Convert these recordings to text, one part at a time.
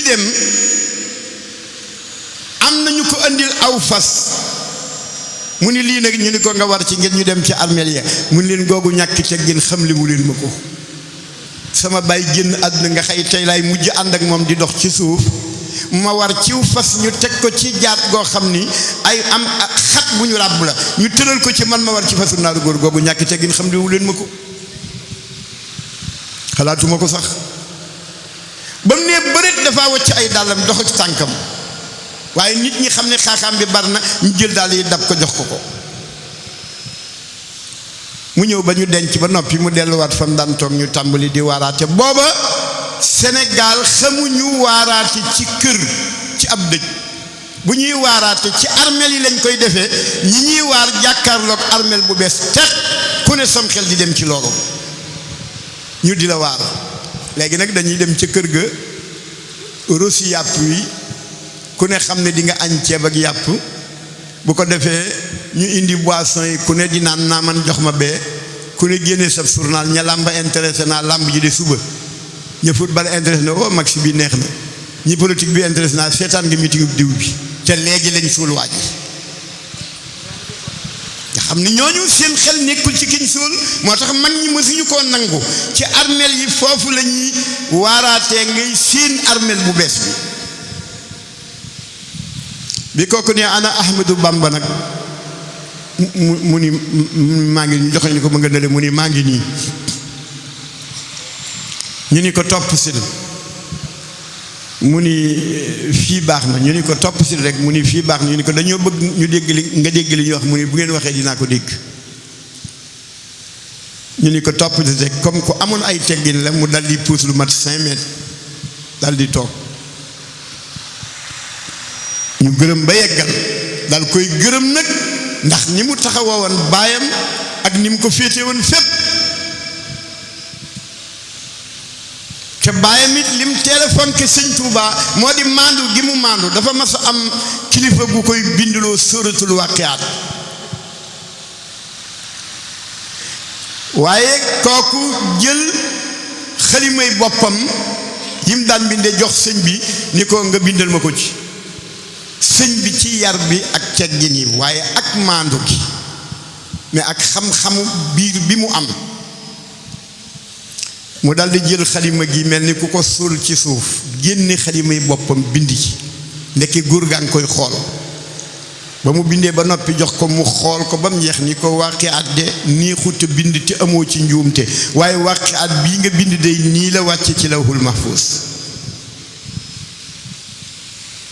dem am nañu ko andil aw fas mu ni lii nag ñu ni ko nga war ci ngeen ñu dem ci armeel ya mu ni leen googu ñàkk teggin xam li mu leen ma ko sama baay génn àdduna nga xëy tey laay mujj ànd ak moom di dox ci suuf ma war ciw fas ñu teg ko ci jaat goo xam ni ay am xat bu ñu ràbb la ñu tëral ko ci man ma war ci fasu naaru góor googu ñàkk teggin xam li mu leen ma ko xalaatuma ko sax ba mu nee bëreet dafa wacc ay dàllam dox ci tànkam waaye nit ñi xam ne xaaxaam bi bar na ñu jël daal yi dab ko jox ko ko mu ñëw ba ñu denc ba noppi mu delluwaat fa mu daan toog ñu tàmbali di waaraate booba Sénégal xamuñu waaraate ci kër ci ab dëj bu ñuy waaraate ci armeel yi lañ koy defee ñi ñuy waar jàkkaarloog armeel bu bees tex ku ne sam xel di dem ci loolu ñu di la waar léegi nag dañuy dem ca kër ga rosi yàpp wi ku ne xam ne di nga añ ceeb ak yàpp bu ko defee ñu indi boisson yi ku ne di naan naa man jox ma bee ku ne génnee sa journal ña làmba intéressé naa làmb ji de suba ña football intéressé na o match bi neex na ñi politique bi intéressé naa seetaan nga meeting diw bi te léegi lañ suul waaj nga xam ne ñooñu seen xel nekkul ci kiñ suul moo tax mag ñi mësuñu koo nangu ci armeel yi foofu la ñuy waaraatee ngay seen armeel bu bees bi kooku ne ana Ahmadou Bamba nag mu ni maa ngi joxe ni ko ma nga dale mu ni maa ngi nii ñu ni ko topp si mu ni fii baax na ñu ni ko topp si rek mu ni fii baax na ñu ni ko dañoo bëgg ñu dégg li nga dégg li ñuy wax mu ni bu ngeen waxee dinaa ko dégg ñu ni ko topp si rek comme ku amoon ay teggin la mu dal di puus lu mat 5 mètres dal di toog ñu gërëm ba yeggal dal koy gërëm nag ndax ni mu taxawoo woon baayam ak ni mu ko féete woon fépp te baayam it lim téléphone ke sëñ Touba moo di maandu gi mu maandu dafa mas a am kilifa gu koy binduloo sóoratul Waaqiaat waaye kooku jël xalimay boppam yim daan binde jox sëñ bi ni ko nga bindal ma ko ci sëñ bi ci yar bi ak teggin yi waaye ak maandu gi mais ak xam-xamu biir bi mu am mu daldi jël xalima gi mel ni ku ko suul ci suuf génne xalimay boppam bind ci ndekki góor gaa ngi koy xool ba mu bindee ba noppi jox ko mu xool ko ba mu jeex ni ko Waaqiaat de nii xut bind te amoo ci njuumte waaye Waaqiaat bii nga bind day nii la wàcce ci lawhul mahfuus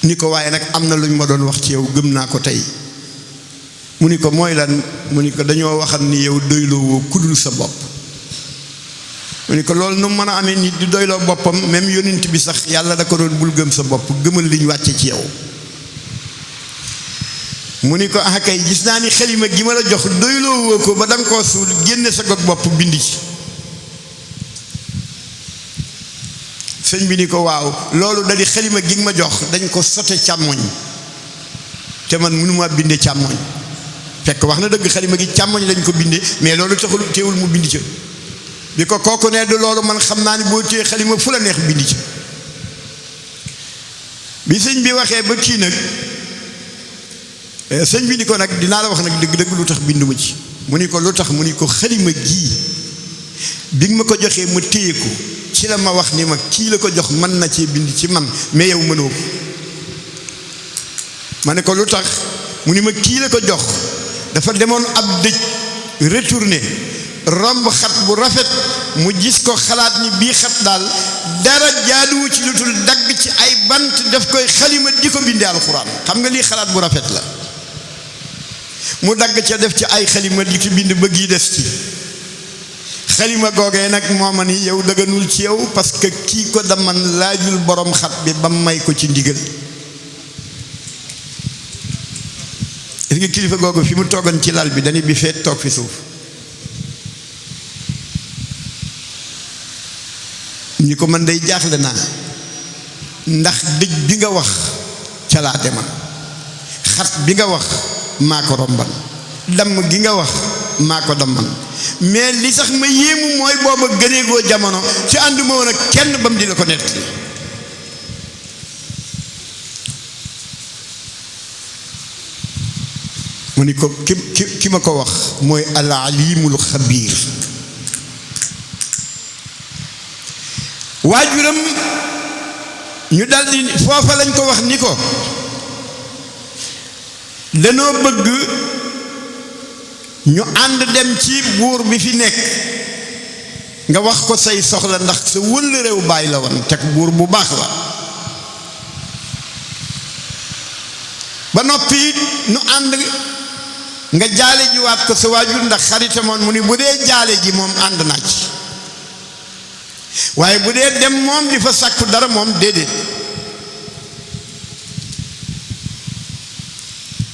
ni ko waaye nag am na lu ñu ma doon wax ci yow gëm naa ko tey mu ni ko mooy lan mu ni ko dañoo waxal ni yow doyloo woo kudul sa bopp mu ni ko loolu nu mën a amee nit di doyloo boppam même yonent bi sax yàlla da ko doon bul gëm sa bopp gëmal li ñu wàcce ci yow mu ni ko ah kay gis naa ni xalima gi ma la jox doyloo woo ko ba danga koo suul génne sa gog bopp bind ci sëñ bi ni ko waaw loolu da di xalima gi ma jox dañ ko sote càmmoñ te man mënuma binde càmmoñ fekk wax na dëgg xalima gi càmmoñ lañ ko binde mais loolu taxul teewul mu bind ca bi ko kooku ne du loolu man xam naa ni boo téye xalima fu la neex bind ca bi sëñ bi waxee ba kii nag sëñ bi ni ko nag dinaa la wax nag dëgg-dëgg lu tax binduma ci mu ni ko lu tax mu ni ko xalima gii bi nga ma ko joxee ma téye ko ci la ma wax ni ma kii la ko jox mën na cee bind ci man mais yow mënoo ko ma ne ko lu tax mu ni ma kii la ko jox dafa demoon ab dëj retourné romb xat bu rafet mu gis ko xalaat ni bii xat daal dara jaaduwu ci lu tul dagg ci ay bant daf koy xalima di ko bindee alxuraan xam nga lii xalaat bu rafet la mu dagg ca def ci ay xalima di ko bind bëgg yi des ci xalima googee nag mooma ni yow dëgganul ci yow parce que kii ko daman laajul borom xat bi ba may ko ci ndigal est-ce que kilifa googu fi mu toogoon ci lal bi dañu bi feet toog fi suuf ñi ko man day jaaxle naa ndax dëj bi nga wax ca laa deman xat bi nga wax maa ko romban damm gi nga wax maa ko damman mais li sax ma yéemu mooy booba gëneegoo jamono ci ànduma woon ak kenn ba mu di la ko nettali mu ni ko ki ma ko wax mooy al alimul xabiir. waajuram ñu daldi foofa lañ ko wax ni ko danoo bëgg ñu ànd dem ci buur bi fi nekk nga wax ko say soxla ndax sa wëllëreew baay la woon teg buur bu baax la. ba noppi nu ànd nga jaale ji waat ko sa waajur ndax xarita moon mu ni bu dee jaale ji moom ànd naa ci waaye bu dee dem moom di fa sàkku dara moom déedéet.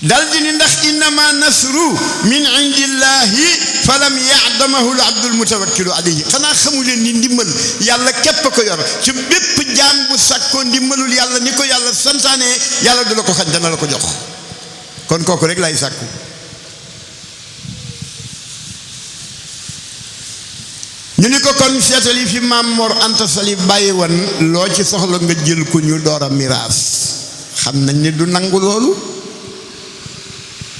dal di ni ndax innama nasru min indillahi falam yaadamahu l abdul mutawakkilu alayhi. xanaa xamu leen ni ndimbal yàlla képp ko yor ci bépp jaam bu sàkkoo ndimbalul yàlla ni ko yàlla santaane yàlla du la ko xañ dana la ko jox. kon kooku rek lay sàkku. ñu ni ko kon seetal yi fi maam Mor Anta Sali bàyyi woon loo ci soxla nga jël ko ñu door a miraas. xam nañ ni du nangu loolu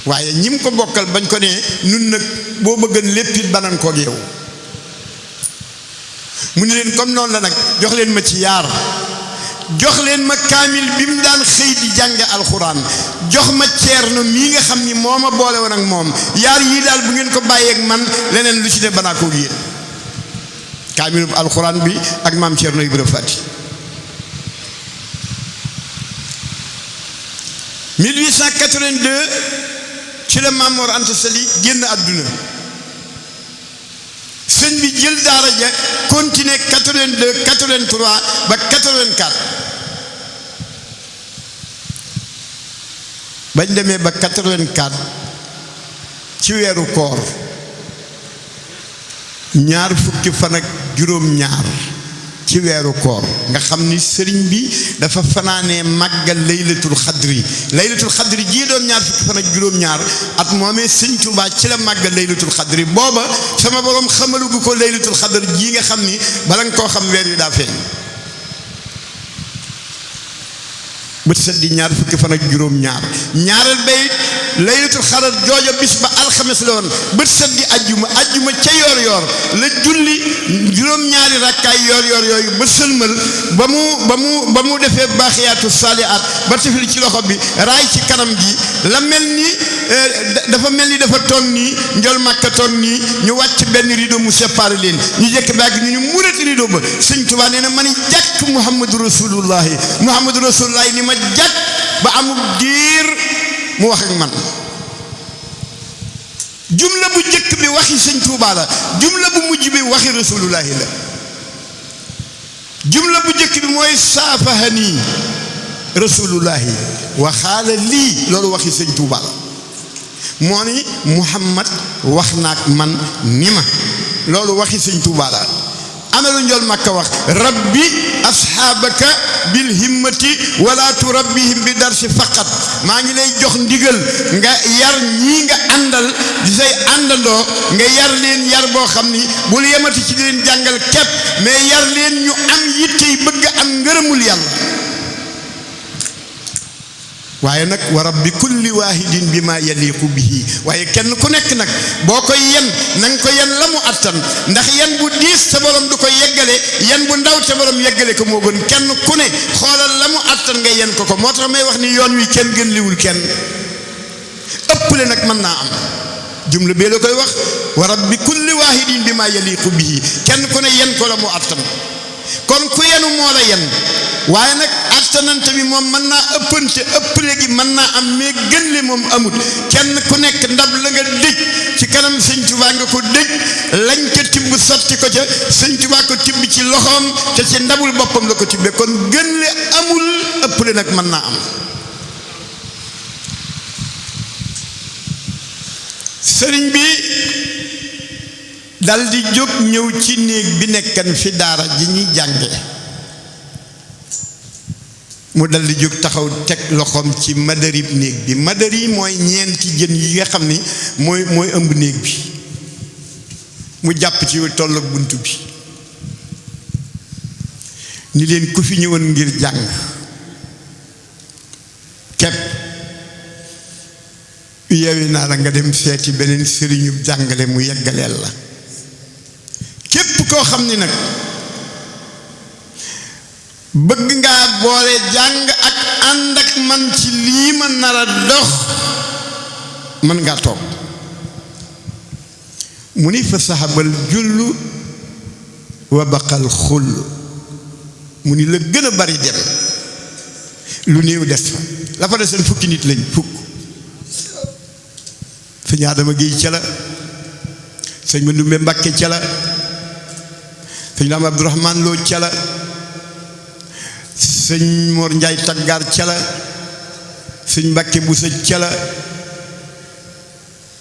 waaye ñim ko bokkal bañ ko ne nun nag boo bëggan lépp it banan koog yow mu ni leen comme noonu la nag jox leen ma ci yaar. jox leen ma kaamil bi mu daan xëy di jànge alxuraan jox ma ceerno mii nga xam ni moo ma boole woon ak moom yaar yii daal bu ngeen ko bàyyeeg man leneen lu ci ne banaa koog yéen. kaamilu alxuraan bi ak maam ceerno Ibra Faati 1882 ci la maam Mor Anta Sali génn àdduna. sëñ bi jël daara ja continuer 82 83 ba 84 bañ demee ba 84 ci weeru koor ñaar fukki fan ak juróom-ñaar ci weeru koor nga xam ni sëriñ bi dafa fanaanee màggal laylatul xadri. laylatul xadri jii doon ñaar fukki fan ak juróom-ñaar at moomee sëñ Tuubaa ci la màggal laylatul xadri. booba sama borom xamalugu ko laylatul xadri jii nga xam ni bala nga koo xam weer wi daa feeñ. bët set di ñaar fukki fan ak juróom-ñaar ñaareel bay laylatul xadar jooja bis ba alxames la woon bët set di ajjuma ca yoor yoor la julli juróom-ñaari rakkaay yoor yoor yooyu ba sëlmal ba mu defee baaxiyaatu saalihaat ba tifli ci loxo bi raay ci kanam gi la mel ni dafa mel ni dafa toog nii njol màkka toog nii ñu wàcc benn rideau mu séparé leen ñu jëkk baag ñu murat rideau ba sëñ Tuubaa nee na ma ni jàkk muhammadu rasulullahi ni ma jàkk ba amul diir mu wax ak man. jumla bu njëkk bi waxi sëñ Tuubaa la jumla bu mujj bi waxi rasulullahi la. jumla bu njëkk bi mooy saafahani rasulullahi waxaala lii loolu waxi sëñ Tuubaa la moo ni Muhammad wax naak man ni ma loolu waxi sëñ Tuubaa la. ana lu njol Makka wax rabbi asxaabaka bil himmati wala turabbihim bi darsi faqat maa ngi lay jox ndigal nga yar ñii nga àndal di say àndandoo nga yar leen yar boo xam ni bul yemati ci di leen jàngal képp mais yar leen ñu am yitte yi bëgg am ngërëmul yàlla. waaye nag wa rabbi kulli waahidin bi ma yaliqu bihi waaye kenn ku nekk nag boo koy yen na nga ko yen la mu attan ndax yen bu diis sa borom du ko yeggale yen bu ndaw sa borom yeggale ko moo gën kenn ku ne xoolal la mu attan nga yen ko moo tax may wax ni yoon wi kenn gën liwul kenn ëpple nag mën naa am jumla bee la koy wax wa rabbi kulli waahidin bi ma yaliqu bihi kenn ku ne yen ko la mu attan kon ku yenu moo la yen waaye nag attanante bi moom mën naa ëppante ëpple gi mën naa am mais gën li moom amut kenn ku nekk ndab la nga dëj ci kanam sëñ Tuubaa nga ko dëj lañ ca tibb sotti ko ca sëñ Tuubaa ko tibb ci loxoom te ci ndabul boppam la ko tibbee kon gën li amul ëpple nag mën naa am. sëriñ bi dal di jóg ñëw ci néeg bi nekkan fi daara ji ñuy jànge mu dal di jóg taxaw teg loxoom ci madarib néeg bi madari mooy ñeenti jën yi nga xam ni mooy ëmb néeg bi mu jàpp ci toll ak bunt bi ni leen ku fi ñëwoon ngir jàng kepp yeewi naa la nga dem seeti beneen sëriñu jàngale mu yeggaleel la. képp koo xam ni nag bëgg ngaa boole jàng ak ànd ak man ci lii ma nar a dox mën ngaa toog. mu ni fa saxabal jullu wa baqal xull, mu ni la gën a bari dem lu néew des fa. la fa deseen fukki nit lañ, fukk. sëñ Adama Géey ca la, sëñ Mandumbe Mbàkke ca la, sëñ Daam Abdourahman Lo ca la, sëñ Mor Njaay Taggaar ca la, sëñ Mbàkke Busa ca la,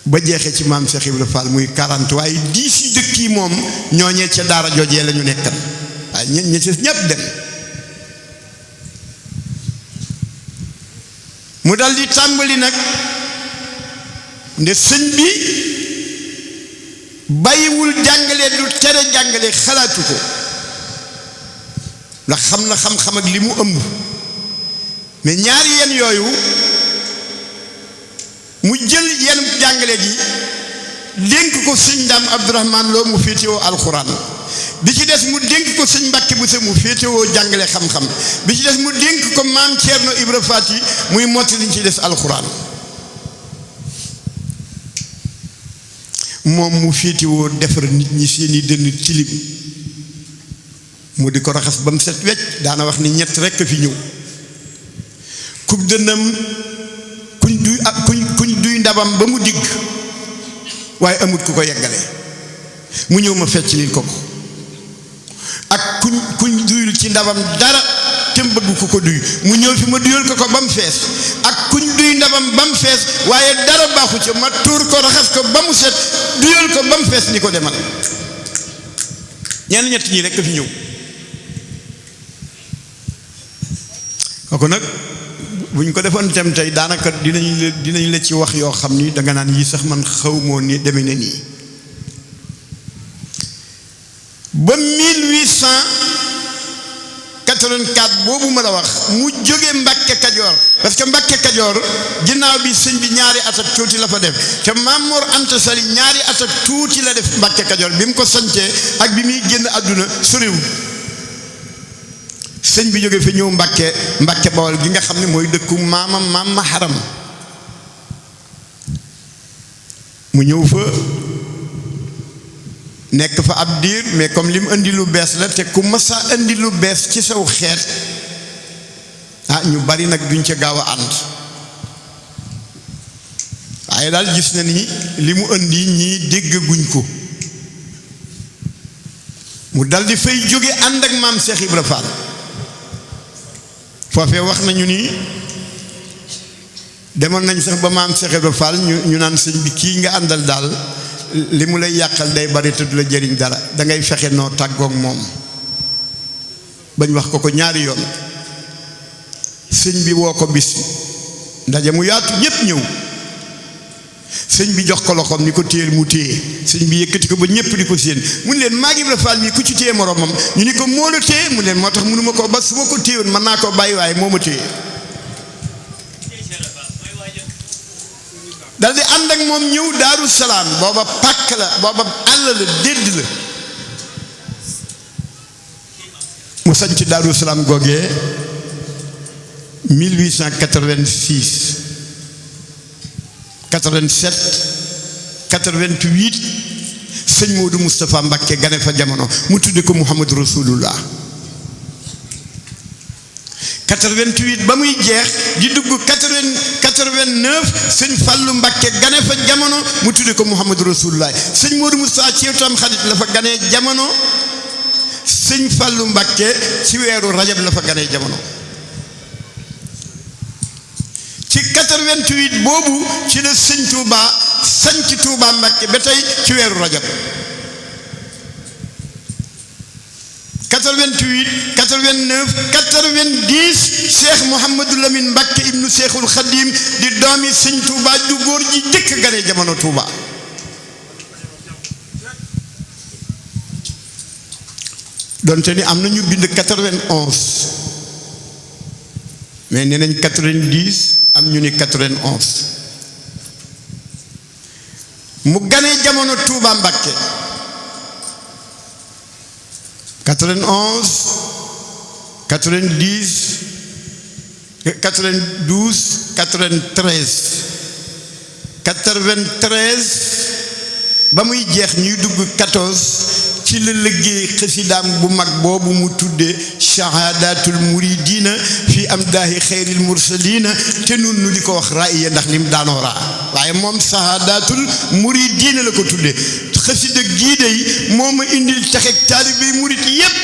ba jeexee ci maam Cheikh Ibra Fall muy 40. waaye 10 yi dëkk yi moom ñooñee ca daara joojee la ñu nekkan, waaye ñi ci ñépp dem. mu dal di tàmbali nag nde sëñ bi bàyyiwul jàngale, du tere jàngale, xalaatu ko ndax xam na xam-xam ak li mu ëmb. mais ñaari yenn yooyu mu jël yenn jàngale gi dénk ko sëñ Daam Abdourahman Lo mu féetewoo alxuraan, bi ci des mu dénk ko sëñ Mbàkke Buso mu féetewoo jàngale xam-xam, bi ci des mu dénk ko maam Ceerno Ibra Faati muy motti liñ ci des alxuraan. moom mu féetewoo defar nit ñi seeni dënn tilim mu di ko raxas ba mu set wecc. daana wax ni ñett rekk fi ñëw: kub dënnam, kuñ duy ndabam ba mu digg waaye amut ku ko yeggale mu ñëw ma fecc lil ko, ak kuñ duyul ci ndabam dara te bëgg ku ko duy mu ñëw fi ma duyal ko ba mu fees, ak kuñ duy ndabam ba mu fees waaye dara baaxu ca ma tuur ko raxas ko ba mu set duyal ko ba mu fees ni ko demal. ñett ñi rekk fi ñëw. kooku nag buñ ko defoon tam tey daanaka dinañ la ci wax yoo xam ni danga naan yii sax man xaw moo ni demee ne nii. ba 1884 boobu ma la wax mu jóge Mbàkke Kajoor, parce que Mbàkke Kajoor ginnaaw bi sëñ bi ñaari at ak tuuti la fa def, te Maam Mor Anta Sali ñaari at ak tuuti la def Mbàkke Kajoor. bi mu ko sancee ak bi muy génn àdduna soriwul. sëñ bi jóge fi ñëw Mbàkke Bawol gi nga xam ne mooy dëkku maamam maam Maharam, mu ñëw fa nekk fa ab diir. mais comme li mu indi lu bees la, te ku masa indi lu bees ci saw xeet ñu bari nag duñ ca gaaw a ànd. waaye daal gis na ni li mu indi ñii déggaguñ ko, mu dal di fay jóge ànd ak maam Cheikh Ibra Fall. foofee wax nañu ni demoon nañ sax ba maam Cheikh Ibra Fall ñu naan sëñ bi kii nga àndal daal li mu lay yàqal day bari te du la jëriñ dara, dangay fexe noo tàggoog moom. bañ wax ko ñaari yoon. sëñ bi woo ko bis ndaje mu yaatu ñépp ñëw, sëñ bi jox ko loxoom ni ko téyel mu téye, sëñ bi yëkkati ko ba ñépp di ko séen. mu ne leen maa ngi Ibra Fall mi ku ci téye moroomam, ñu ni ko moo la téye. mu leen moo tax mënuma ko ba su ma ko téyewoon mën naa koo bàyyi waaye moo ma téye. dal di ànd ak moom ñëw Daaru Salaam. booba pàkk la, booba àll la, dédd la. mu sañ ci Daaru Salaam googee 1886 87 88 sëñ Modou Moustapha Mbacké gane fa jamono, mu tudde ko Muhammadu Rasulullah. 88 ba muy jeex di dugg 89 sëñ Fallu Mbacké gane fa jamono, mu tudde ko Muhammadu Rasulullah. sëñ Modou Moustapha ci tam xarit la fa ganee jamono, sëñ Fallu Mbacké ci weeru rajab la fa ganee jamono. ci 88 boobu ci la sëñ Touba sanc Touba Mbacké ba tey ci weeru rajab. 88 89 90 Cheikh Mouhamadou Lamine Mbacké ibnu Cheikhul Khadim di doomi sëñ Touba ju góor ji jëkk ganee jamono Touba. donte ni am na ñu bind 91 mais nee nañ 90 am ñu ni 91 mu ganee jamono Touba Mbakke 91 90 92 93 ba muy jeex ñuy dugg 14 ci la liggéey xasidaam bu mag boobu mu tuddee shahadatul muridina fi amdaahi xayril mursalina te nun nu di ko wax raaya ndax lim daanoo raa waaye moom shahadatul muridina la ko tuddee xasida gii dey moo ma indil taxeg taalibe murid yépp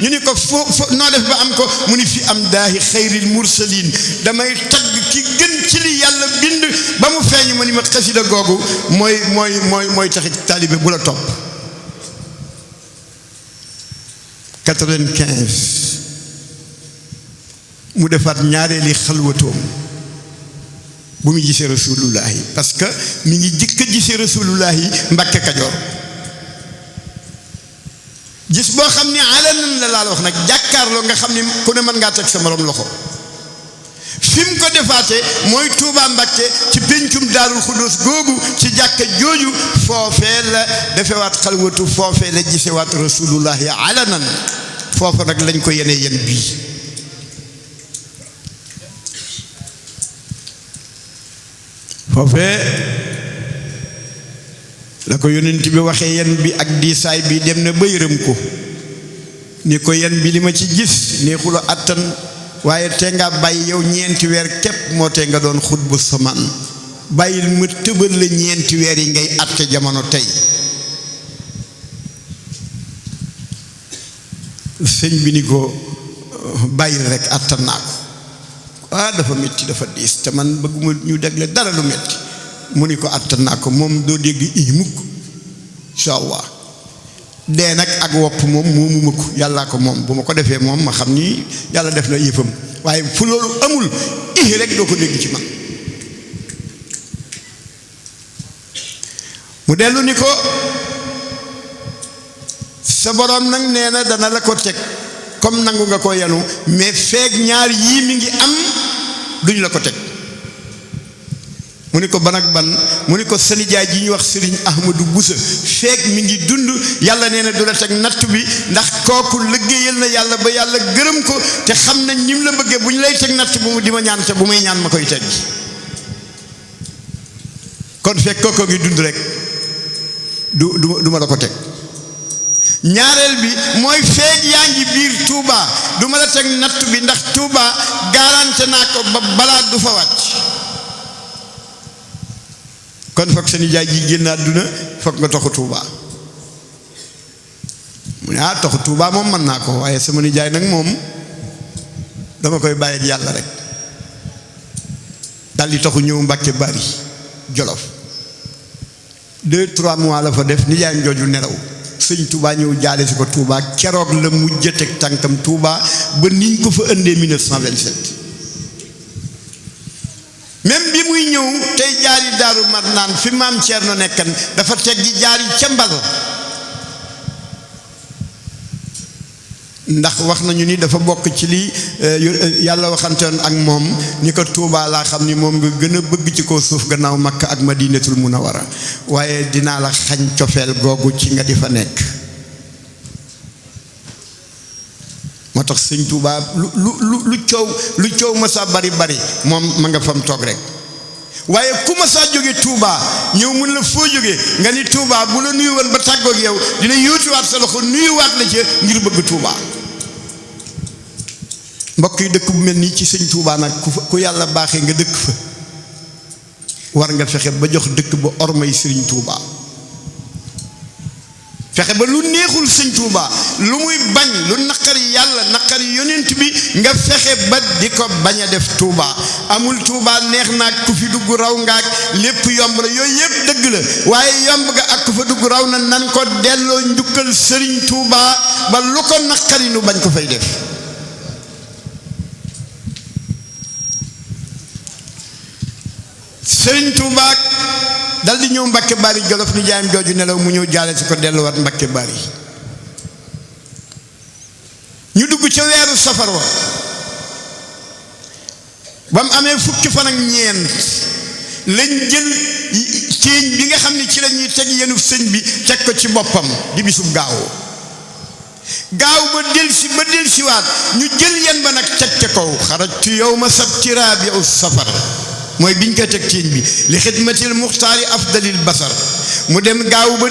ñu ni ko fo noo def ba am ko mu ni fi amdaahi xayril mursalin damay tagg ki gën ci li yàlla bind ba mu feeñ ma ni ma xasida googu mooy taxeg taalibe bu la topp 95 mu defaat ñaareeli xalwatoom bu mu gisee rasulullahi parce que mi ngi jëkk a gisee rasulullahi Mbàkke Kajoor gis boo xam ni alanan la laal wax nag jàkkaarloo nga xam ni ku ne mën ngaa teg sa morom loxo fi mu ko defaatee mooy Touba Mbakke ci péncum Daarul Xuddoos googu ci jàkka jooju foofee la defewaat xalwatu foofee la gisewaat rasulullahi alanan foofu nag lañ ko yenee yen bii foofee la ko yonent bi waxee yen bi ak diisaay bi dem na ba yërëm ko ni ko yen bi li ma ci gis neexula attan waaye te nga bàyyi yow ñeenti weer képp moo te nga doon xutbu samaan bàyyil ma tëbal la ñeenti weer yi ngay atte jamono tey sëñ bi ni ko bàyyil rek attan naa ko dafa metti dafa diis te man bëgguma ñu dégle dara lu metti mu ni ko attan naa ko moom doo dégg mukk insha allah dee nag ak wopp moom moomuma ko yàllaa ko moom bu ma ko defee moom ma xam ni yàlla def na yëfam waaye fu loolu amul rek doo ko dégg ci man mu dellu ni ko sa borom nag nee na dana la ko teg comme nangu nga ko yanu mais feeg ñaar yii mi ngi am duñ la ko teg mu ni ko ban ak ban mu ni ko sa nijaay ji ñuy wax Sëriñ Ahmadou Boussa feeg mi ngi dund yàlla nee na du la teg natt bi ndax kooku liggéeyal na yàlla ba yàlla gërëm ko te xam nañ ñim la bëggee bu ñu lay teg natt bu mu di ma ñaan te bu may ñaan ma koy teg kon fekk kooku ngi dund rek du ma la ko teg ñaareel bi mooy feeg yaa ngi biir Touba du ma la teg natt bi ndax Touba garanté naa ko ba balaa du fa wàcc kon foog sa nijaay ji génn àdduna foog nga toxu Touba mu ne toxu Touba moom mën naa ko waaye sama nijaay nag moom dama koy bàyyi ak yàlla rek daldi toxu ñëw Mbàkke Bari Jolof 2-3 mois la fa def nijaayam jooju nelaw sëñ Touba ñëw jaale si ko Touba keroog la mujj teg tànkam Touba ba niñ ko fa indee 1927 même bi muy ñëw tey jaari Daaru Marnaan fi maam Ceerno nekkan dafa teg gi jaari ca Mbal ndax wax nañu ni dafa bokk ci li yàlla waxantoon ak moom ni ko Touba laa xam ni moom nga gën a bëgg ci ko suuf gannaaw Makka ak Madinatul Munawwara waaye dinaa la xañ cofeel googu ci nga di fa nekk moo tax sëñ Touba lu coow ma sa bari moom ma nga fam toog rek waaye ku ma saa jóge Touba ñëw mun la foo jóge nga ni Touba bu la nuyuwoon ba tàggoog yow dina yóotuwaat sa loxo nuyuwaat la ca ngir bëgg Touba mbokk yi dëkk bu mel nii ci sëñ Touba nag ku yàlla baaxee nga dëkk fa war nga fexe ba jox dëkk ba ormay sëriñ Touba fexe ba lu neexul sëñ Touba lu muy bañ lu naqari yàlla naqari yonent bi nga fexe ba di ko bañ a def Touba amul Touba neex naag ku fi dugg raw ngaak lépp yomb na yooyu yëpp dëgg la waaye yomb ga ak ku fa dugg raw na nan ko delloo njukkal sëriñ Touba ba lu ko naqari nu bañ ko fay def sëriñ Touba dal di ñëw Mbàkke Bari Jolof ni jaayam jooju nelaw mu ñëw jaale si ko delluwaat Mbàkke Bari ñu dugg ca weeru safar wa ba mu amee fukki fan ak ñeent lañ jël téeñ bi nga xam ne ci la ñuy teg yenu sëñ bi teg ko ci boppam di bisub gaaw ba delsiwaat ñu jël yen ba nag teg ca kaw xarajtu yawma sabti rabiu safar mooy biñ ko teg téeñ bi li xidmatil muxtaari afdalil basar mu dem gaaw ba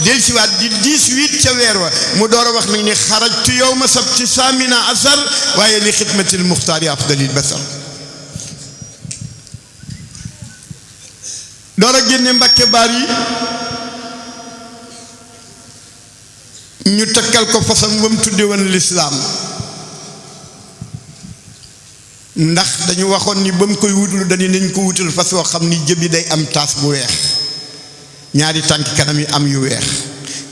delsiwaat di 18 ca weer wa mu door a wax nag ni xarajtu yawma sabti samina asar waaye li xidmatil muxtaari afdalil basar door a génne Mbàkke baar yi ñu takkal ko fasam ba mu tudde woon lislaam ndax dañu waxoon ni ba mu koy wutlu dañu nañ ko wutal fas woo xam ni jëbi day am taas bu weex ñaari tànk kanam yi am yu weex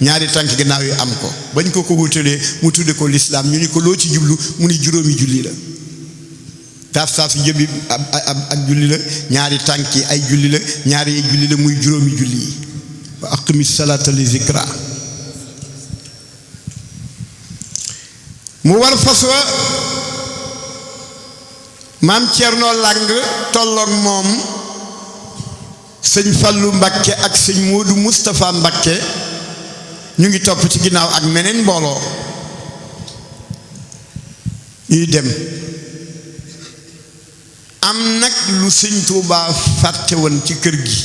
ñaari tànk gannaaw yi am ko bañ ko wutalee mu tudde ko lislaam ñu ni ko loo ci jublu mu ni juróomi julli la taasu jëbi ak julli la ñaari tànk yi ay julli la ñaari ay julli la muy juróomi julli yi wa aqimi salaata li zikra mu war fas wa maam Cerno Lang tolloog moom sëñ Fallu Mbakke ak sëñ Moodu Moustapha Mbakke ñu ngi topp ci ginnaaw ak meneen mbooloo ñuy dem am nag lu sëñ Tuubaa fàtte woon ci kër gi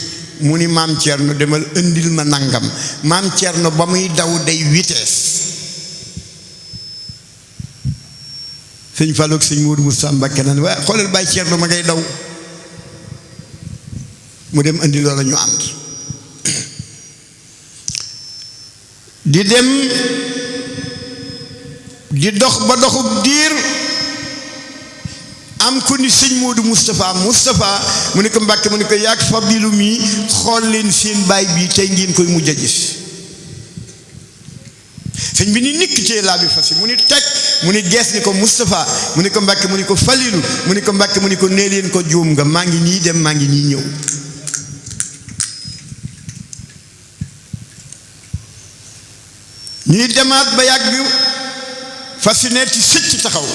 mu ni maam Cerno demal indil ma nangam maam Cerno ba muy daw day vitesse sëñ Fallu ak sëñ Moodu Moustapha Mbakke naan waaye xoolal Baay Cerno ma ngay daw mu dem indi loola ñu ànd di dem di dox ba doxub diir am ku ni sëñ Moodu Moustapha mu ne ko Mbàkke mu ne ko yàgg Fabilu mi xool leen seen baay bi tey ngeen koy mujj a gis sëñ bi ni nikk cee laa bi fas yi mu ni teg mu ni gees ni ko Moustapha mu ni ko Mbàkke mu ni ko Falilu mu ni ko Mbàkke mu ni ko nee leen ko juum nga maa ngi nii dem maa ngi nii ñëw ñuy demaat ba yàgg fas yi neeti sëcc taxaw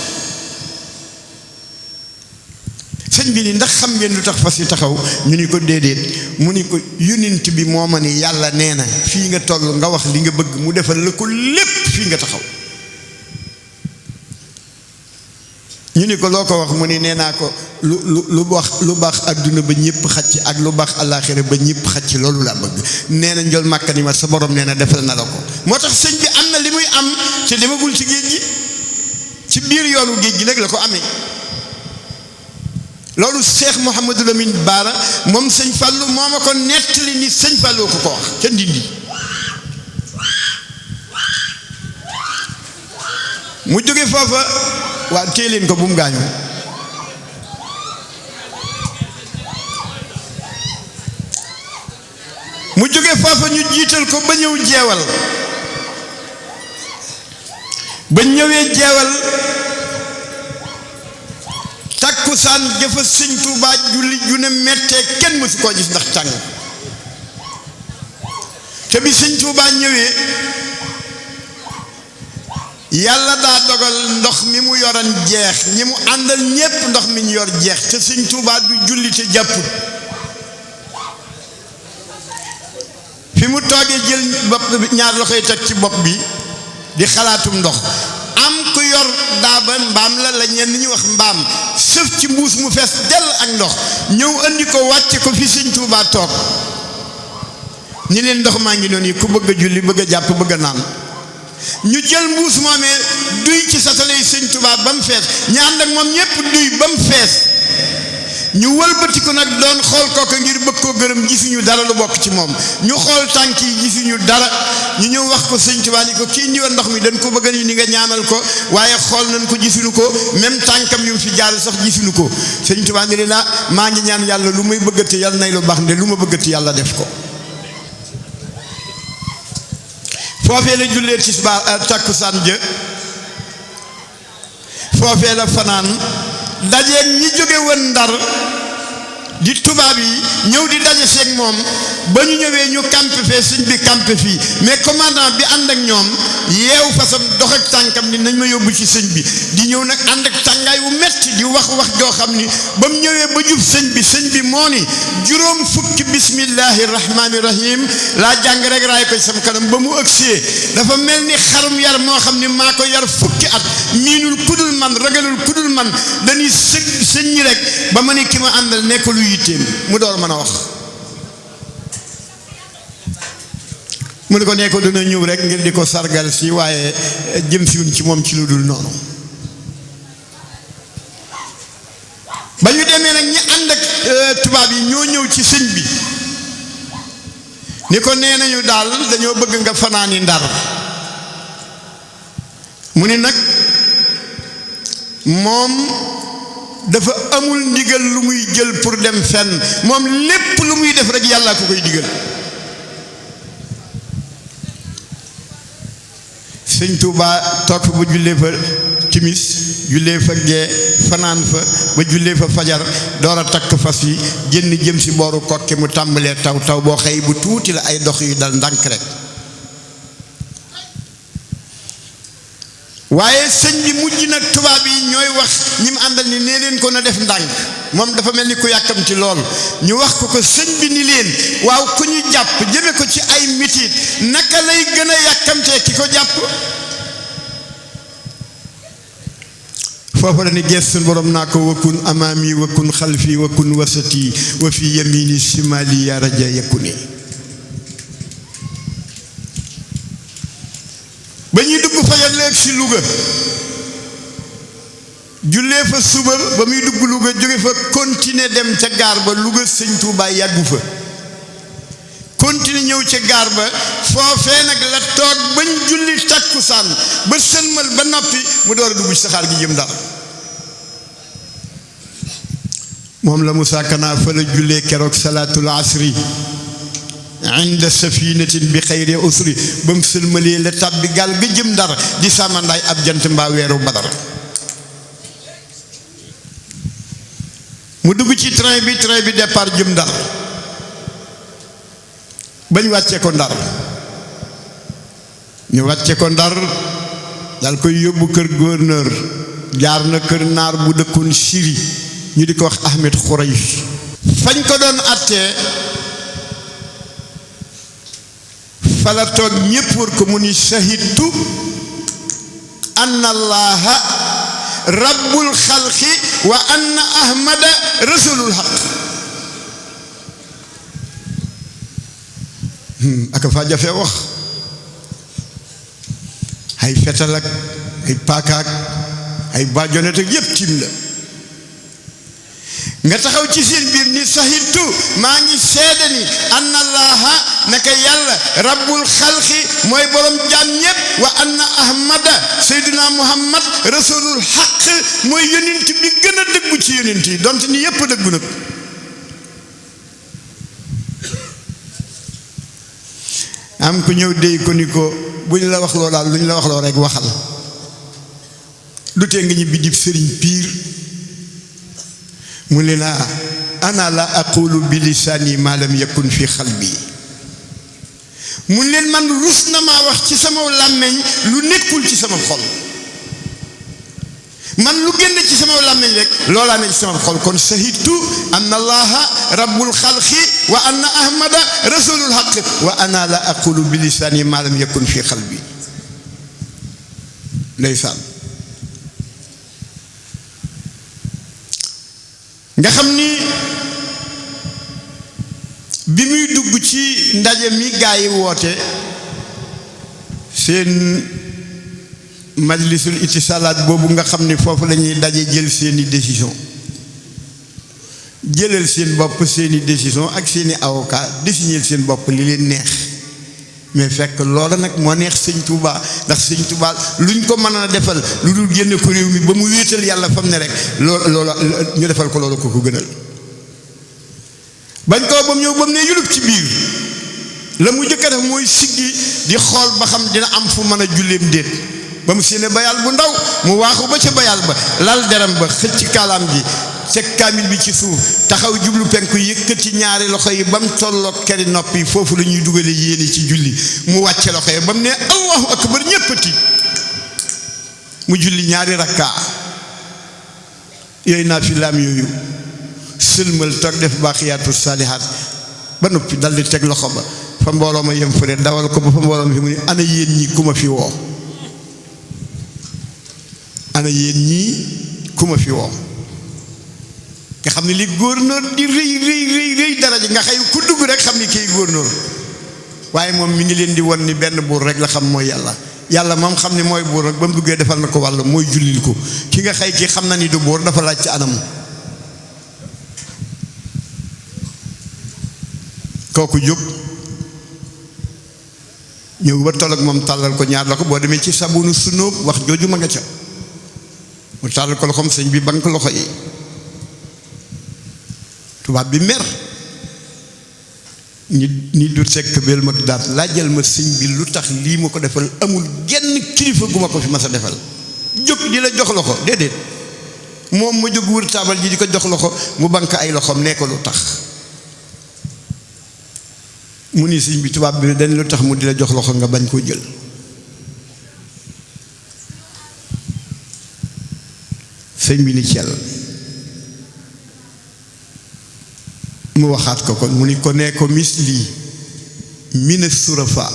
sëñ bi ni ndax xam ngeen lu tax fas yi taxaw ñu ni ko déedéet mu ni ko yonent bi moo ma ni yàlla nee na fii nga toll nga wax li nga bëgg mu defal la ko lépp fii nga taxaw ñu ni ko loo ko wax mu ni nee naa ko lu baax adduna ba ñëpp xacc ak lu baax àllaaxira ba ñëpp xacc loolu laa bëgg nee na njol màkka ni ma sa borom nee na defal na la ko moo tax sëñ bi am na li muy am te demagul ci géej gi ci biir yoonu géej gi nag la ko amee loolu Cheikh Mouhamadou Lamine Bara moom sëñ Fallu moo ma ko nettali ni sëñ Fallu ko wax ca Ndindi mu jóge foofa waa téye leen ko bu mu gaañoo mu jóge foofa ñu jiital ko ba ñëw jeewal ba ñëwee jeewal takkusaan jëfa sëñ Tuubaa julli ju ne mettee kenn mësu koo gis ndax tàng te bi sëñ Tuubaa ñëwee yàlla daa dogal ndox mi mu yoran jeex ñi mu àndal ñépp ndox mi ñu yor jeex te sëñ Tuubaa du julli te jàpput fi mu toogee jël bopp bi ñaar loxoy teg ci bopp bi di xalaatum ndox am ku yor daaba mbaam la ñenn ñi wax mbaam sëf ci mbuus mu fees dell ak ndox ñëw andi ko wàcce ko fi sëñ Tuubaa toog ñi leen ndox maa ngi noonu yi ku bëgg a julli bëgg a jàpp bëgg a naan ñu jël mbuus moomee duy ci satalay sëñ Tuubaa ba mu fees ñu ànd ak moom ñépp duy ba mu fees ñu wëlbati ko nag doon xool kooku ngir bëgg koo gërëm gisuñu dara lu bokk ci moom ñu xool tànk yi gisuñu dara ñu ñëw wax ko sëñ Tuubaa ni ko kii indiwoon ndox mi dañ ko bëgg ni nga ñaanal ko waaye xool nañ ko gisuñu ko même tànkam yu fi jaar sax gisuñu ko sëñ Tuubaa ni leen maa ngi ñaan yàlla lu may bëggati yàlla nay lu baax nde lu ma bëggati yàlla def ko foofee la jullee tisbaar takkusaan jë foofee la fanaan dajeeg ñi jóge woon Ndar di tubaab yi ñëw di daje seeg moom ba ñu ñëwee ñu campé fee sëñ bi campé fii mais commandant bi ànd ak ñoom yeew fasam dox ak tànkam ni nañ ma yóbbu ci sëñ bi di ñëw nag ànd ak tàngaay wu metti di wax joo xam ni ba mu ñëwee ba jub sëñ bi moo ni juróom fukki bismillahi rahmaani rahim laa jàng rek raay ko sam kanam ba mu ëgsee dafa mel ni xarum yar moo xam ni maa ko yar fukki at miinul kudul man ragalul kudul man dañuy sëñ ñi rek ba ma ni ki ma àndal nekk lu yitteem mu door mën a wax mu ne ko nee ko dina ñëw rek ngir di ko sargal si waaye jëm siwuñ ci moom ci lu dul noonu ba ñu demee nag ñi ànd ak tubaab yi ñoo ñëw ci sëñ bi ni ko nee nañu daal dañoo bëgg nga fanaani Ndar mu ni nag moom dafa amul ndigal lu muy jël pour dem fenn moom lépp lu muy def rek yàlla ko koy digal sëñ Touba toog fa ba jullee fa timis jullee fa gee fanaan fa ba jullee fa fajar door a takk fas yi génn jëm si booru Kokki mu tàmbalee taw boo xëy bu tuuti la ay dox yu dal ndànk rek waaye sëñ bi mujj nag tubaab yi ñooy wax ñi mu àndal ni nee leen ko na def ndànk moom dafa mel ni ku yàkkamti lool ñu wax ko sëñ bi ni leen waaw ku ñu jàpp jëme ko ci ay mitit naka lay gën a yàkkamtee ki ko jàpp foofu la ni gees suñu borom naa ko wakkun amaami wakkun xalfi wakkun wasati wa fi yamini simali ya raja yakuni ba ñuy dugg fajar leeg si Louga jullee fa suba ba muy dugg Louga jóge fa continuer dem ca gaar ba Louga sëñ Touba yàggu fa continuer ñëw ca gaar ba foofee nag la toog bañ julli takkusaan ba sëlmal ba noppi mu door a dugg ci saxaar gi jëm Ndar moom la Moussa Kana fa la jullee keroog salaatul asri inda safinatin bi xayri usri ba mu sëlmalee la tàbbi gaal ga jëm Ndar di sàmmandaay ab jant mbaa weeru Badar mu dugg ci train bi départ jëm Ndar bañ wàcce ko Ndar ñu wàcce ko Ndar dal koy yóbbu kër gouverneur jaar na kër naar bu dëkkoon Syrie ñu di ko wax Ahmed Khouraysh fañ ko doon attee fala toog ñépp wër ko mu ni shahidtu anna allaha rabbul xalqi wa anna ahmada rasulul haq aka fa jafe wax ay fetal ak ay paakaak ay baajonet ak yépp tim la nga taxaw ci seen biir ni sahidtu maa ngi seede ni anna allaha naka yàlla rabbul xalqi mooy borom jaam ñépp wa anna ahmada seydina muhammad rasulul xaq mooy yonent bi gën a dëggu ci yonent yi donte ni yépp dëggu nag am ku ñëw déy ko ni ko bu ñu la wax loo daal lu ñu la wax loo rek waxal du tee nga ñibbi dib sëriñ piir mu ne la ana la aqulu bi lisaani ma lam yakun fi xalbi mu leen man rus na maa wax ci sama làmmeñ lu nekkul ci sama xol man lu génn ci sama làmmeñ rek loolaa ne ci sama xol kon shahidtu anna allaha rabbul xalqi wa anna ahmada rasulul haq wa ana la aqulu bi lisaani ma lam yakun fi xalbi ndeysaan nga xam ni bi muy dugg ci ndaje mi gaa yi woote seen majlisul itisalaat boobu nga xam ni foofu la ñuy daje jël seeni décision jëlal seen bopp seeni décision ak seeni avocat désigner seen bopp li leen neex mais fekk loola nag moo neex sëñ Touba ndax sëñ Touba luñ ko mën a defal lu dul génne ko réew mi ba mu wéetal yàlla fam ne rek loola ñu defal ko loolu ko ko gënal bañ ko ba mu ñëw ba mu ne yulub ci biir la mu jëkk a def mooy siggi di xool ba xam dina am fu mën a julleem déet ba mu séene bayal bu ndaw mu waaxu ba ca bayal ba lal deram ba xëcc kaalaam gi teg kaamil bi ci suuf taxaw jublu penku yëkkati ñaari loxo yi ba mu tolloog keri nopp yi foofu la ñuy dugale yéene ci julli mu wàcce loxo yi ba mu ne allahu akbar ñéppati mu julli ñaari rakkaa yooyu naa fi laam yooyu sëlmal toog def baaxiyaatu saalihaat ba noppi dal di teg loxo ba fa mbooloo ma yem fële dawal ko ba fa mbooloo ma fi mu ne ana yéen ñi ku ma fi woo ana yéen ñii ku ma fi woo nga xam ne li góornóor di rëy daraja nga xëy ku dugg rek xam ni kii góornóor waaye moom mi ngi leen di won ni benn buur rek la xam mooy yàlla moom xam ni mooy buur rek ba mu duggee defal na ko wàll mooy jullil ko ki nga xëy ki xam na ni du buur dafa laaj ci anam kooku jóg ñëw ba toll ak moom tàllal ko ñaar la ko boo demee ci sabunu sunóob wax jooju ma nga ca mu tàllal ko loxoom sëñ bi bank loxo yi tubaab bi mer ni du sekk bel ma daat laajal ma sëñ bi lu tax lii ma ko defal amul genn kilifa gu ma ko fi mas a defal jóg di la jox loxo déedéet moom ma jóg wër taabal ji di ko jox loxo mu bank ay loxoom nee ko lu tax mu ni sëñ bi tubaab bi dañ lu tax mu di la jox loxo nga bañ koo jël sëñ bi ni cell mu waxaat ko kon mu ni ko nee ko misli min surafa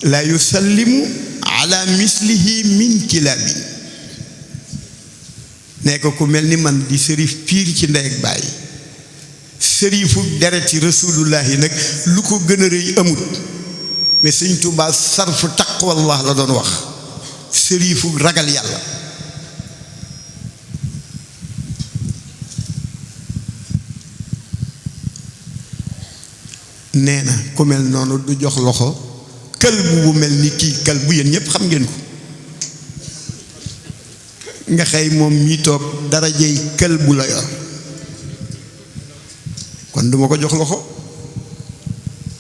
la yusallimu ala mislihi min kilaabi nee ko ku mel ni man di sërif piir ci ndey ak baay sërifu dereti rasulullahi nag lu ko gën a rëy amut mais sëñ Tuubaa sarfu taqwallah la doon wax sërifu ragal yàlla nee na ku mel noonu du jox loxo kël bu mel ni kii kël bu yéen ñépp xam ngeen ko nga xëy moom mii toog darajey kël bu la yor kon duma ko jox loxo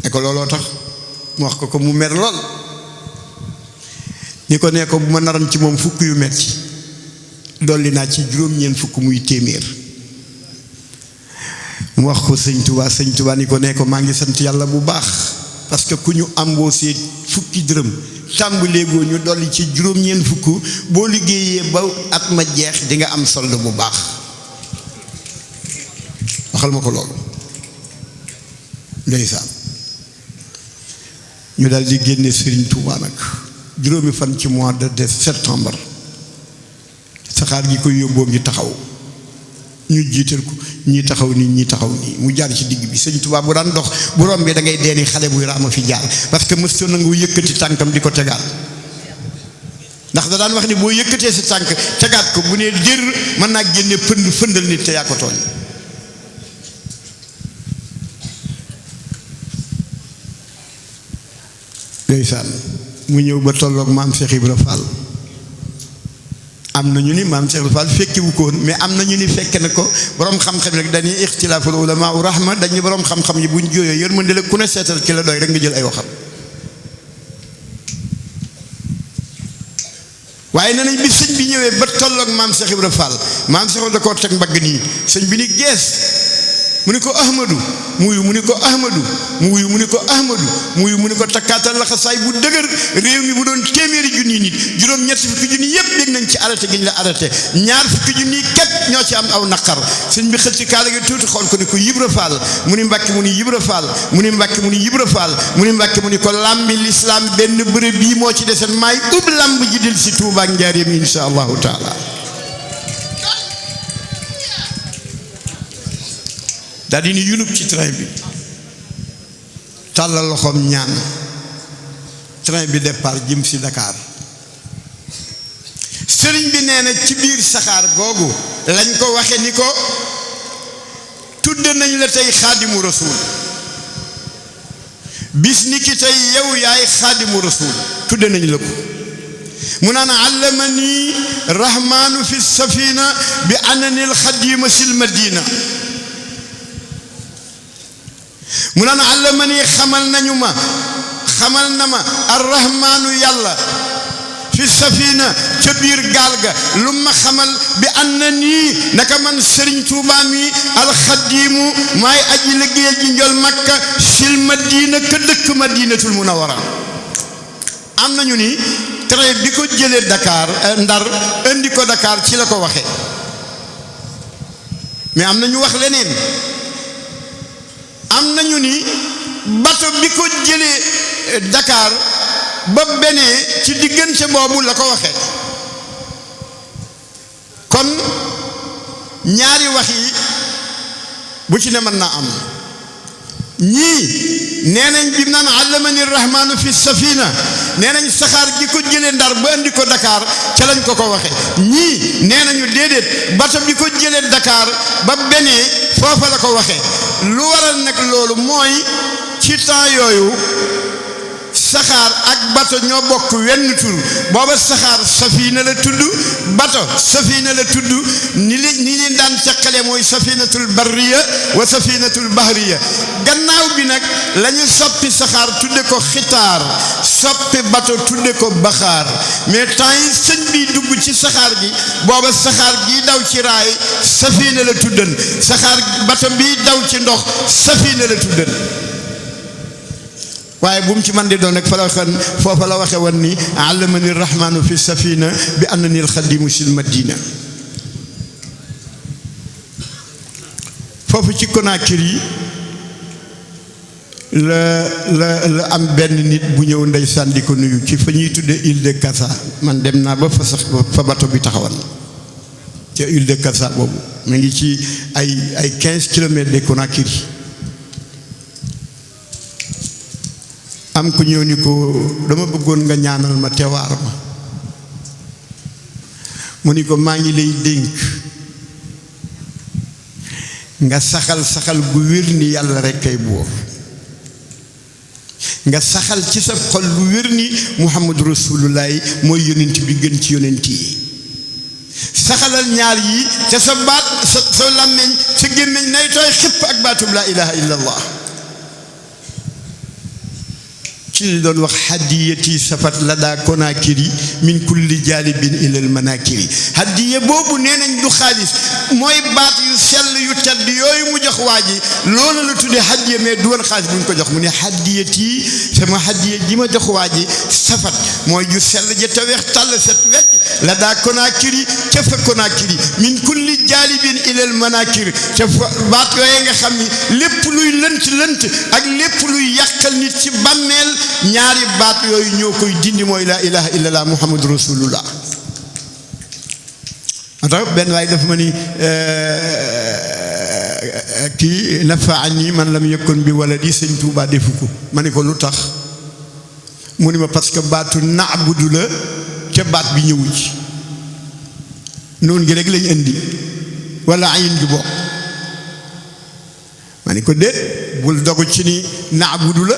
ne ko looloo tax mu wax ko mu mer lool ni ko nee ko bu ma naran ci moom fukk yu metti dolli naa ci juróom-ñeent fukk muy téeméer mu wax ko sëñ Tuubaa ni ko nee ko maa ngi sant yàlla bu baax parce que ku ñu embauché fukki dërëm tàmbaleegoo ñu dolli ci juróom-ñeent fukk boo liggéeyee ba at ma jeex di nga am solde bu baax waxal ma ko loolu ndeysaan ñu daal di génne Sëriñ Tuubaa nag juróomi fan ci mois de septembre saxaar gi koy yóbboo ngi taxaw ñu jiital ko ñii taxaw nii ñii taxaw nii mu jaar ci digg bi Sëriñ Tuubaa bu daan dox bu rombee da ngay deeni xale buy raama fi jaar parce que mësta nangu yëkkati tànkam di ko tegaat ndax da daan wax ni boo yëkkatee sa tànk tegaat ko bu nee jër mën naa génne fëndal nit te yaa ko tooñ ndeysaan mu ñëw ba tolloog maam Cheikh Ibra Fall am na ñu ni maam Cheikh Ibra Fall fekkiwu ko woon mais am na ñu ni fekk na ko borom xam-xam nag dañuy ixtilaaful ulamaa u rahma dañuy borom xam-xam yi buñ jooyoo yërmande la ku ne seetal ci la doy rek nga jël ay waxam waaye nee nañ bi sëñ bi ñëwee ba tolloog maam Cheikh Ibra Fall maam Cheikh da koo teg mbagg nii sëñ bi ni gees mu ni ko ahmadu mu wuyu mu ni ko ahmadu mu wuyu mu ni ko ahmadu mu wuyu mu ni ko takkaatal laxasaay bu dëgër réew mi bu doon téeméeri junni nit juróom-ñetti fukki junni yépp dégg nañ ci arrêté gi ñu la arrêté ñaar fukki junni képp ñoo ci am aw naqar sëñ bi xëcc ci kaala gi tuuti xool ko ni ko Ibra Fall mu ni Mbàkke mu ni Ibra Fall mu ni Mbàkke mu ni Ibra Fall mu ni Mbàkke mu ni ko làmbi lislaam benn bërëb bii moo ci deseen maay ub làmb ji del si Tuubaa ak Njaaréem insha allahu taala daal di ni yunub ci train bi tàllal loxoom ñaan train bi départ jëm si Dakar sëriñ bi nee na ci biir saxaar googu lañ ko waxe ni ko tudd nañ la tey xaadimu rasul bis ni ki tey yow yaay xaadimu rasul tudd nañ la ko mu naan allamani rahmanu fi safina bi ananil xadima sil madina mu naan allamani xamal na ma arrahmaanu yàlla fi safina ca biir gaal ga lu ma xamal bi ànd na nii naka man Sëriñ Tuubaa mi alxadiimu maay aji liggéeyal ji njol Makka sil Madina ka dëkk Madinatul Munawwara. am nañu ni train bi ko jëlee Dakar Ndar indi ko Dakar ci la ko waxee mais am na ñu wax leneen. am nañu ni bato bi ko jëlee Dakar ba benee ci diggante boobu la ko waxee. kon ñaari wax yi bu ci ne mën naa am. ñii nee nañ bi naan allamani rahmaanu fi safina nee nañ saxaar gi ko jëlee Ndar ba indi ko Dakar ca lañ ko waxe ñii nee nañu déedéet bato bi ko jëlee Dakar ba benee foofa la ko waxe lu waral nag loolu mooy ci temps yooyu saxaar ak bato ñoo bokk wenn tur booba saxaar safina la tudd bato safina la tudd ni leen daan teqale mooy safinatul barriya wa safinatul bahriya. gannaaw bi nag la ñu soppi saxaar tudde ko xitaar soppi bato tudde ko baxaar mais temps yi sëñ bi dugg ci saxaar gi booba saxaar gi daw ci raay safina la tuddan saxaar bato bi daw ci ndox safina la tuddan. waaye bu mu ci man di doon rek fa la xan foofa la waxe woon ni allamani rahmaanu fi safina bi annani alxadimu sil Madina. foofu ci Conakry la am benn nit bu ñëw ndeysaan di ko nuyu ci fa ñuy tudde île de Cassa man dem naa ba fa sax fa bato bi taxawan ca île de Cassa boobu mu ngi ci ay 15 kilomètres de Conakry. am ku ñëw ni ko dama bëggoon nga ñaanal ma tewaar ma mu ni ko maa ngi lay dénk nga saxal gu wér ni yàlla rekk kay buur nga saxal ci sa xol lu wér ni Muhammadu Rasulullahi mooy yonent bi gën ci yonent yi saxalal ñaar yi te sa baat sa làmmeñ sa gémmiñ nay tooy xipp ak baatub laa ilaha illallah. ci li doon wax hadiyati safat la daa Conakry min kulli jaalibin ilal manakiri hadiya boobu nee nañ du xaalis mooy baat yu sell yu tedd yooyu mu jox waa ji loolu la tuddee hadiya mais du woon xaalis bu ñu ko jox mu ne hadiyati sama hadiya ji ma jox waa ji safat mooy ju sell ja te weex tàll set wecc la daa Conakry ca fa Conakry min kulli jaalibin ilal manakiri ca fa baat yooyu nga xam ni lépp luy lënt ak lépp luy yàqal nit ci bàmmeel ñaari baat yooyu ñoo koy dindi mooy laa ilaha illallah muhammadu rasulullah. atax benn waay dafa ma ni kii nafaani man lam yakun bi waladi sëñ Tuubaa defu ko ma ni ko lu tax mu ni ma parce que baatu naabudu la ca baat bi ñëwu ci noonu gi rek lañ indi wala ayin gi bokk ma ni ko déet bul dogu ci ni naabudu la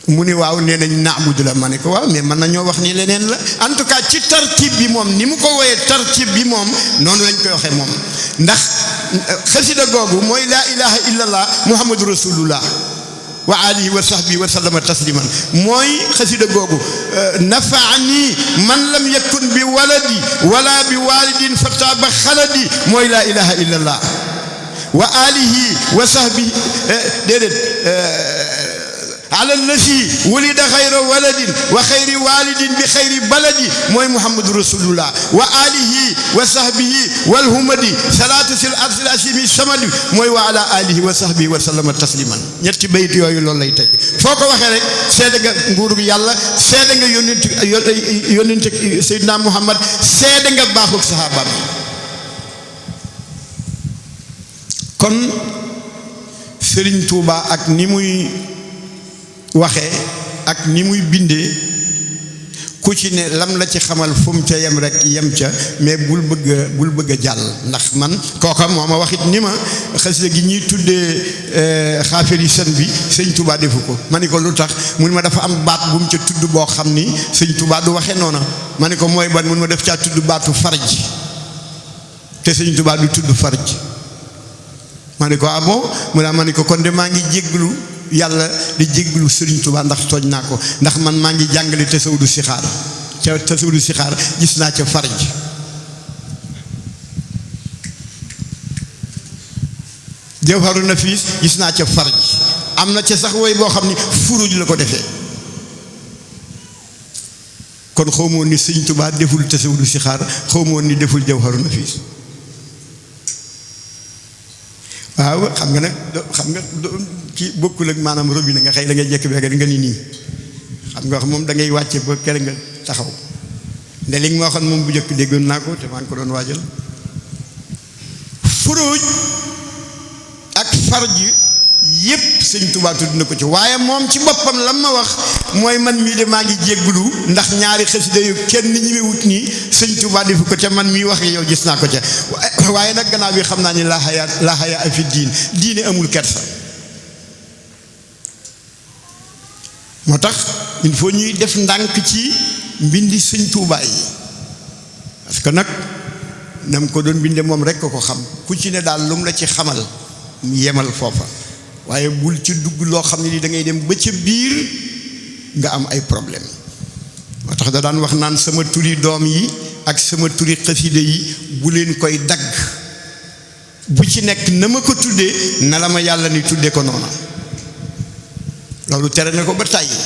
mu ni waaw nee nañ naabudu la ma ne ko waaw mais mën nañoo wax ni leneen la en tout cas ci tartib bi moom ni mu ko woyee tartib bi moom noonu lañ koy waxee moom ndax xasida googu mooy laa ilaha illallah muhammadu rasulullah wa alihi wa sahbihi wa sallama tasliman mooy xasida googu nafaani man lam yakun bi waladi wala bi walidin fataba xaladi mooy laa ilaha illallah wa alihi wa sahbihi déedéet ala lasi wulida xayra waladin wa xayri walidin bi xayri baladi mooy muhammadu rasulullah wa alihi wa sahbihi wal humadi salaatu sil arsil asimi samadi mooy wa ala alihi wa sahbihi wa sallama tasliman ñetti bayit yooyu loolu lay teg foo ko waxee rek seede nga nguuru yàlla seede nga yónnent Seydina Muhammad seede nga baaxug sahaaba bi kon Sëriñ Tuuba ak ni muy waxee ak ni muy bindee ku ci ne lam la ci xamal fu mu ca yem rek yem ca mais bul bëgg a jàll ndax man kooka moo ma waxit ni ma xasida gi ñuy tuddee xaafiri sën bi sëñ Touba defu ko ma ni ko lu tax mun ma dafa am baat bu mu ca tudd boo xam ni sëñ Touba du waxee noona ma ni ko mooy ban mun ma def caa tudd baatu farj te sëñ Touba du tudd farj ma ni ko ah bon mu ne ma ni ko kon de maa ngi jégglu yàlla di jégglu Sëriñ Tuubaa ndax tooñ naa ko ndax man maa ngi jàngale tasawudu sixaar ca tasawudu si xaar gis naa ca farj jawharu nafis gis naa ca farj am na ca sax woy boo xam ni furuj la ko defee kon xawmoon ni sëñ Tuubaa deful tasawudu si xaar xawmoon ni deful jawharu nafis waaw xam nga nag ki bokkul ak maanaam robinet nga xëy da ngay jekk beega nga ni nii xam nga wax moom da ngay wàcce ba kere nga taxaw nde li nga ma waxoon moom bu njëkk déggoon naa ko te maa ngi ko doon waajal furuj ak farj yépp sëñ Tuubaa tudd na ko ci waaye moom ci boppam la ma wax mooy man mii de maa ngi jéggulu ndax ñaari xasida yu kenn ñi me wut nii sëñ Tuubaa defu ko ca man mii wax yow gis naa ko ca waaye nag gannaaw bi xam naa ni laa xayaa fi diine amul kersa moo tax il faut ñuy def ndànk ci mbindi sëñ Tuubaa yi parce que nag nam ko doon binde moom rek ko xam ku ci ne daal lu mu la ci xamal mu yemal foofa waaye bul ci dugg loo xam ne ni da ngay dem ba ca biir nga am ay problème moo tax da daan wax naan sama turi doom yi ak sama turi xaside yi bu leen koy dagg bu ci nekk na ma ko tuddee na la ma yàlla ni tuddee ko noona loolu tere na ko ba tàyyi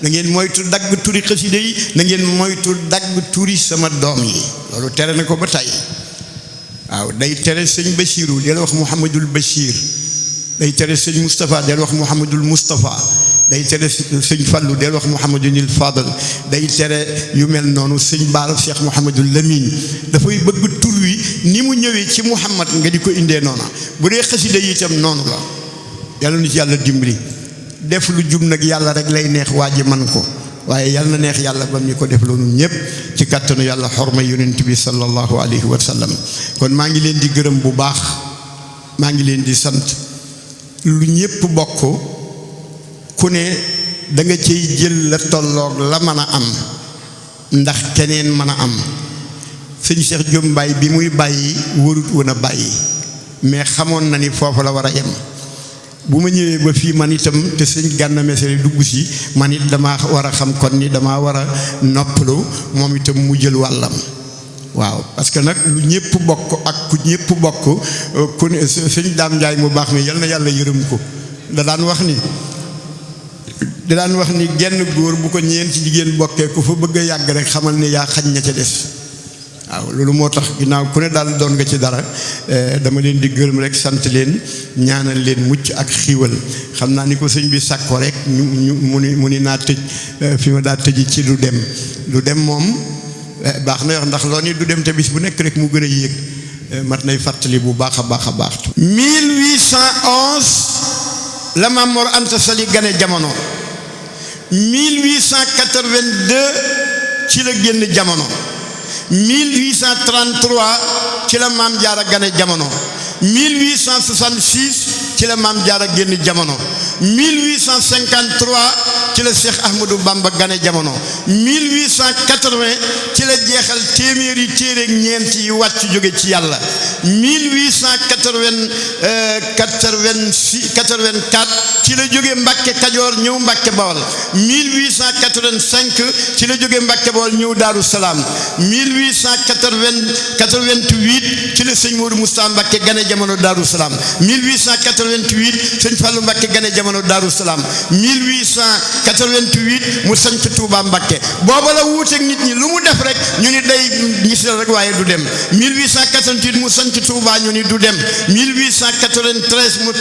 na ngeen moytu dagg turi xaside yi na ngeen moytu dagg turi sama doom yi loolu tere na ko ba tàyyi waaw day tere sëñ Bachiru del wax Mouhamadul Bachir day tere sëñ Moustapha del wax Mouhamadul Moustapha day tere sëñ Fallu del wax Mouhamadul Fadal day tere yu mel noonu sëñ Baara Cheikh Mouhamadul Lamine dafay bëgg tur wi ni mu ñëwee ci Mouhamad nga di ko indee noona bu dee xasida yi itam noonu la yàlla nu ci yàlla dimbali def lu jub nag yàlla rek lay neex waa ji man ko waaye yàlla na neex yàlla bam ñu ko def loolu ñëpp ci kàttanu yàlla xorma yonent bi sallallahu alayhi wa sallam kon maa ngi leen di gërëm bu baax maa ngi leen di sant lu ñëpp bokk ku ne da nga cay jël la tolloog la mën a am ndax keneen mën a am sëñ Cheikh Diop Mbaye bi muy bàyyi warut woon a bàyyi mais xamoon na ni foofu la war a yem bu ma ñëwee ba fii man itam te sëñ Gana Messere dugg si man it damaa war a xam kon ni damaa war a noppalu moom itam mu jël wàllam waaw parce que nag lu ñëpp bokk ak ku ñëpp bokk ku ne sëñ Daam Njaay mu baax mi yal na yàlla yërëm ko da daan wax ni genn góor bu ko ñeenti jigéen bokkee ku fa bëgg a yàgg rek xamal ne yaa xañ na ca des waaw loolu moo tax ginnaaw ku ne daal doon nga ci dara dama leen di gërëm rek sant leen ñaanal leen mucc ak xiiwal xam naa ni ko sëñ bi sàkko rek mu ni naa tëj fi ma daa tëji ci lu dem moom baax na wax ndax loo ni du dem te bis bu nekk rek mu gën a yéeg mat nay fàttali bu baax a baax a baax 1811 la Maam Mor Anta Sali gane jamono 1882 ci la génn jamono 1833 ci la Maam Jaara gane jamono 1866 ci la Maam Jaara génn jamono 1853 ci la Cheikh Ahmadou Bamba gane jamono 1880 ci la jeexal téeméeri téere ak ñeent yi wàcc jóge ci yàlla 1884 ci la jóge Mbàkke Kajoor ñëw Mbàkke Bawol 1885 ci la jóge Mbàkke Bawol ñëw Daaru Salaam 1888 ci la sëñ Modou Moustapha Mbàkke gane jamono Daaru Salaam 1888 sëñ Fallou Mbàkke gane jamono Daaru Salaam 1888 mu sanc Touba Mbàkke booba la wuuteeg nit ñi lu mu def rek ñu ni day gis la rek waaye du dem 1888 mu sanc Touba ñu ni du dem 1893 mu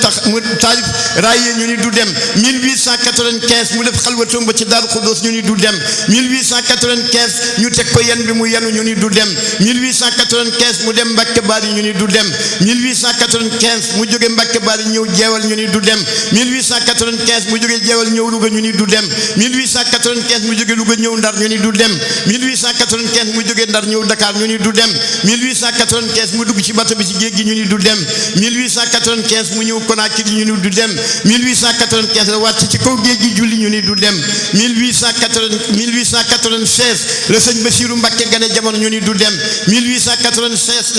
taalif raaye ñu ni du dem 1895 mu def xalwatom ba ci Daaru Xudoos ñu ni du dem 1895 ñu teg ko yen bi mu yenu ñu ni du dem 1895 mu dem Mbàkke Bari ñu ni du dem 1895 mu jóge Mbàkke Bari ñëw jeewal ñu ni du dem 1895 mu jóge jeewal ñëw Louga ñu ni du dem 1895 mu jóge Louga ñëw Ndar ñu ni du dem 1895 mu jóge Ndar ñëw Dakar ñu ni du dem 1895 mu dugg ci bato bi ci géej gi ñu ni du dem 1895 mu ñëw Conakry ñu ni du dem 1895 la wàcc ci kaw géej gi julli ñu ni du dem dem 1896 la sëñ Bassirou Mbacké gane jamono ñu ni du dem 1896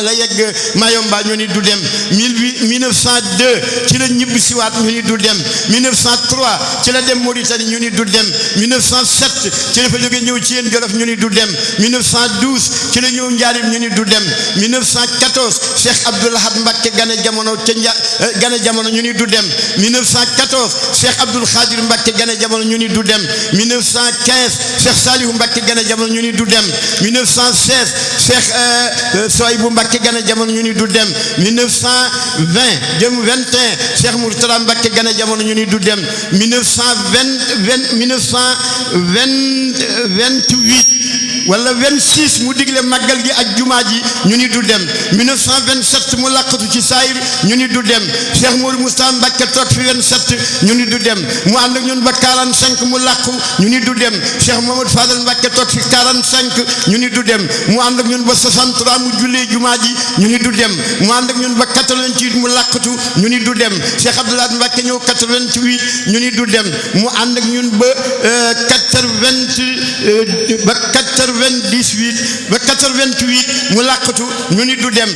la yegg Mayomba ñu ni du dem 1902 ci la ñibbi siwaat ñu ni du dem 1903 ci la dem Mauritanie ñu ni du dem 1907 ci la fa jóge ñëw ci yéen Jolof ñu ni du dem 1912 ci la ñëw Njaarim ñu ni du dem 1914 Cheikh Abdoul Ahad Mbacké gane jamono ñu ni du dem 1914 Cheikh Abdoul Khadir Mbacké gane jamono ñu ni du dem 1915 Cheikh Salihu Mbacké gane jamono ñu ni du dem 1916 Cheikh Souaïbou Mbacké gane jamono ñu ni du dem 1920 jëm 21 Cheikh Mourtada Mbacké gane jamono ñu ni du dem 1928 wala 26 mu digle màggal gi ak jumaa ji ñu ni du dem 1927 mu làqatu ci saayir ñu ni du dem Cheikh Mourou Moustapha Mbacké toog fi 27 ñu ni du dem mu ànd ak ñun ba 45 mu làqu ñu ni du dem Cheikh Mamadou Fadal Mbacké toog fi 45 ñu ni du dem mu ànd ak ñun ba 63 mu jullee jumaa ji ñu ni du dem mu ànd ak ñun ba 88 mu làqatu ñu ni du dem Cheikh Abdoulaye Mbacké ñëw 88 ñu ni du dem mu ànd ak ñun ba 88 mu làqatu ñu ni du dem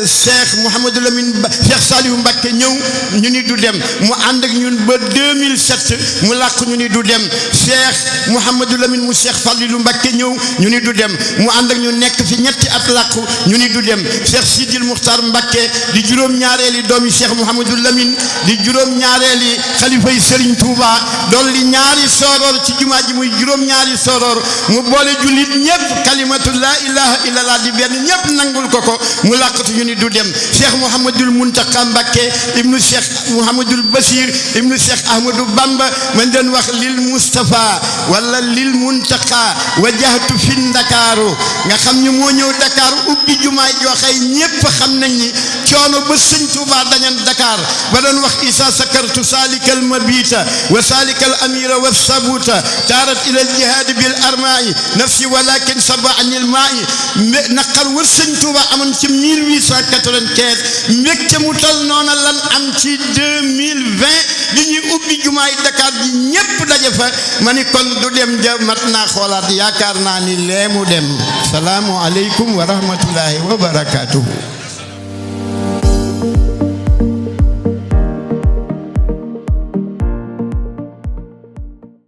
Cheikh Mouhamadou Lamine Cheikh Saliou Mbacké ñëw ñu ni du dem mu ànd ak ñun ba 2007 mu làqu ñu ni du dem Cheikh Mouhamadou Lamine mu Cheikh Fallilou Mbacké ñëw ñu ni du dem mu ànd ak ñu nekk fi ñetti at làqu ñu ni du dem Cheikh Sidil Muxtar Mbacké di juróom-ñaareeli doomi Cheikh Mouhamadou Lamine di juróom-ñaareeli xalifa yi Serigne Touba doon li ñaari sooroor ci jumaa ji muy juróom-ñaari sooroor mu boole jullit ñëpp kalimatu la ilaha illallah di benn ñëpp nangul ko mu làqatu ñu ni du dem Cheikh Mouhamadoul Mountakha Mbacké ibnu Cheikh Mouhamadoul Bachir ibnu Cheikh Ahmadou Bamba man doon wax lil Moustapha wala lil Mountakha wajahtu fi Ndakaaru nga xam ni moo ñëw Dakar ubbi jumaay joxe ñëpp xam nañ ni coono ba sëñ Touba dañan Dakar ba doon wax isa sakartu salikal mabita wa salikal amira wa sabuta taarat ila al jihad bil arma'i nafsi walakin saba anil ma'i naqar wër sëñ Touba amoon ci 1895 mbégte mu tol noona lan am ci 2020 bi ñuy ubbi jumaay Dakar ji ñépp daje fa ma ni kon du dem ja mat naa xoolaat yaakaar naa ni lee mu dem salaamu aleykum wa rahmatullahi wa barakatuhu